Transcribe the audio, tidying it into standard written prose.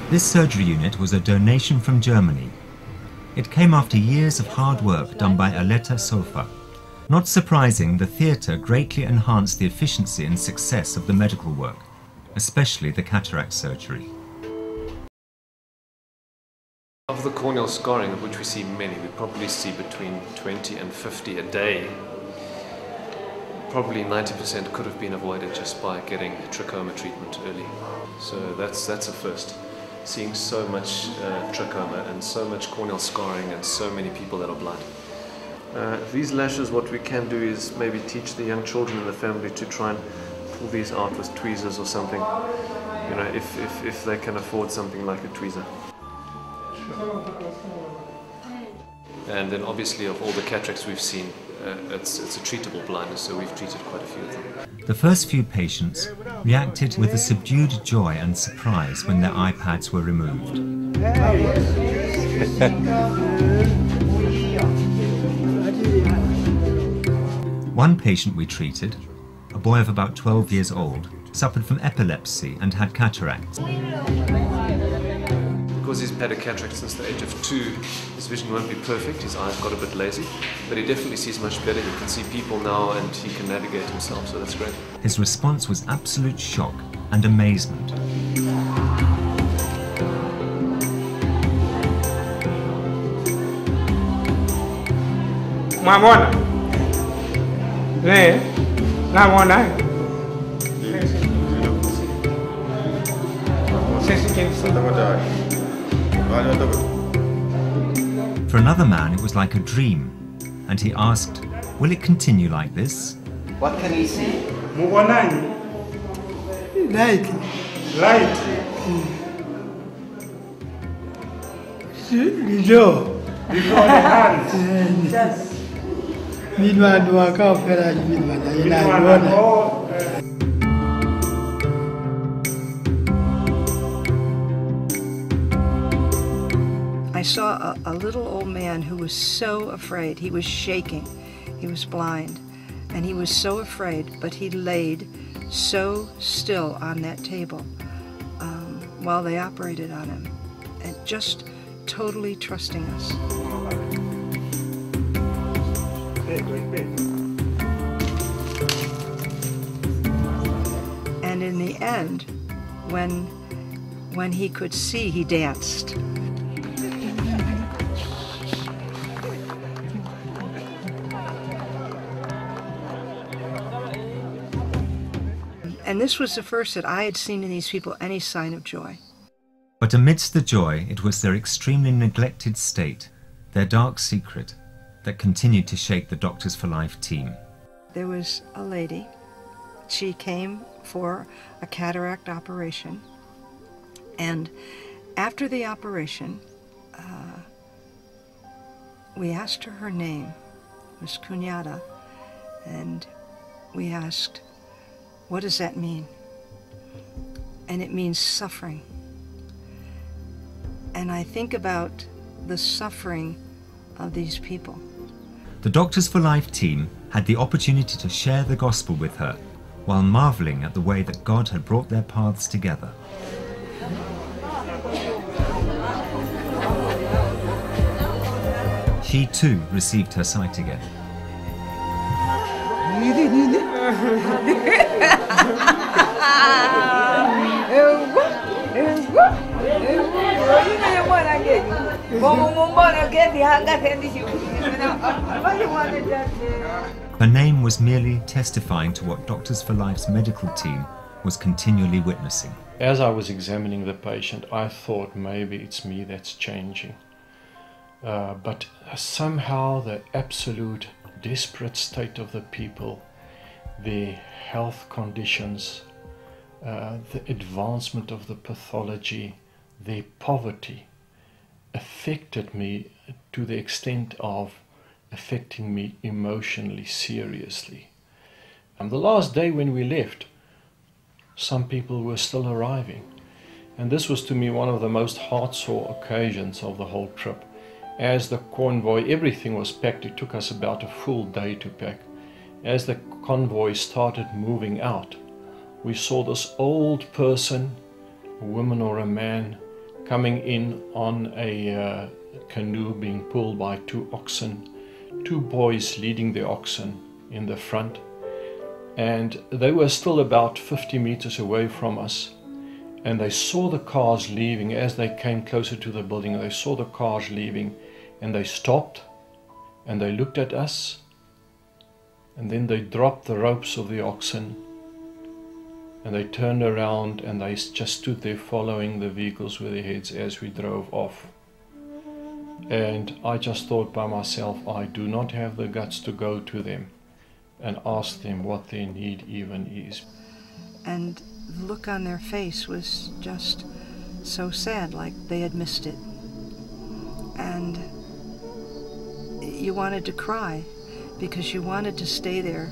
This surgery unit was a donation from Germany. It came after years of hard work done by Aletta Sofa. Not surprising, the theatre greatly enhanced the efficiency and success of the medical work, especially the cataract surgery. Of the corneal scarring, of which we see many, we probably see between 20 and 50 a day. Probably 90% could have been avoided just by getting trachoma treatment early. So that's a first. Seeing so much trachoma and so much corneal scarring and so many people that are blind. These lashes, what we can do is maybe teach the young children in the family to try and pull these out with tweezers or something. You know, if they can afford something like a tweezer. And then obviously of all the cataracts we've seen, it's a treatable blindness, so we've treated quite a few of them. The first few patients reacted with a subdued joy and surprise when their eye pads were removed. One patient we treated, a boy of about 12 years old, suffered from epilepsy and had cataracts. Because he's had a cataract since the age of 2, his vision won't be perfect, his eyes got a bit lazy, but he definitely sees much better. He can see people now and he can navigate himself, so that's great. His response was absolute shock and amazement. Mamona, Mamona. For another man, it was like a dream, and he asked, "Will it continue like this?" What can he see? Light. Light. Joe. Before the hands. Just. Midwan waka fera midwan. I saw a little old man who was so afraid. He was shaking. He was blind. And he was so afraid, but he laid so still on that table while they operated on him, and just totally trusting us. And in the end, when he could see, he danced. And this was the first that I had seen in these people any sign of joy. But amidst the joy, it was their extremely neglected state, their dark secret, that continued to shake the Doctors for Life team. There was a lady. She came for a cataract operation. And after the operation, we asked her name. It was Cunhada. And we asked, "What does that mean?" And it means suffering. And I think about the suffering of these people. The Doctors for Life team had the opportunity to share the gospel with her, while marveling at the way that God had brought their paths together. She too received her sight again. Her name was merely testifying to what Doctors for Life's medical team was continually witnessing. As I was examining the patient, I thought maybe it's me that's changing. But somehow the absolute desperate state of the people, their health conditions, the advancement of the pathology, their poverty, affected me to the extent of affecting me emotionally seriously. And the last day when we left, some people were still arriving. And this was to me one of the most heart-sore occasions of the whole trip. As the convoy, everything was packed. It took us about a full day to pack. As the convoy started moving out, we saw this old person, a woman or a man, coming in on a canoe being pulled by 2 oxen, 2 boys leading the oxen in the front, and they were still about 50 meters away from us, and they saw the cars leaving. As they came closer to the building, they saw the cars leaving, and they stopped and they looked at us, and then they dropped the ropes of the oxen and they turned around and they just stood there following the vehicles with their heads as we drove off. And I just thought by myself, I do not have the guts to go to them and ask them what their need even is. And the look on their face was just so sad, like they had missed it. And you wanted to cry because you wanted to stay there